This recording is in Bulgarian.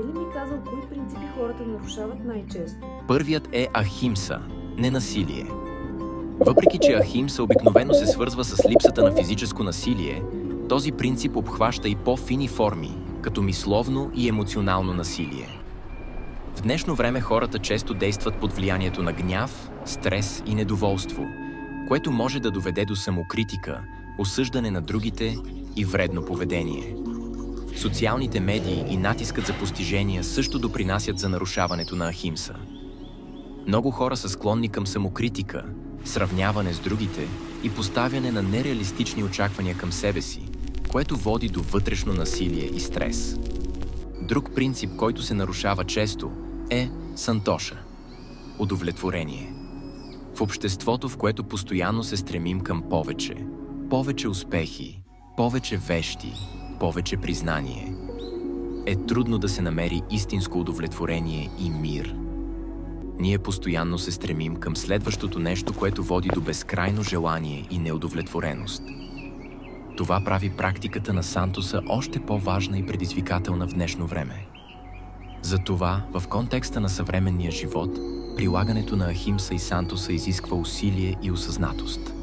Би ли ми казал, кои принципи хората нарушават най-често? Първият е ахимса – ненасилие. Въпреки че ахимса обикновено се свързва с липсата на физическо насилие, този принцип обхваща и по-фини форми, като мисловно и емоционално насилие. В днешно време хората често действат под влиянието на гняв, стрес и недоволство, което може да доведе до самокритика, осъждане на другите и вредно поведение. Социалните медии и натискът за постижения също допринасят за нарушаването на ахимса. Много хора са склонни към самокритика, сравняване с другите и поставяне на нереалистични очаквания към себе си, което води до вътрешно насилие и стрес. Друг принцип, който се нарушава често, е сантоша – удовлетворение. В обществото, в което постоянно се стремим към повече успехи, повече вещи, повече признание, е трудно да се намери истинско удовлетворение и мир. Ние постоянно се стремим към следващото нещо, което води до безкрайно желание и неудовлетвореност. Това прави практиката на сантоса още по-важна и предизвикателна в днешно време. Затова, в контекста на съвременния живот, прилагането на ахимса и сантоса изисква усилие и осъзнатост.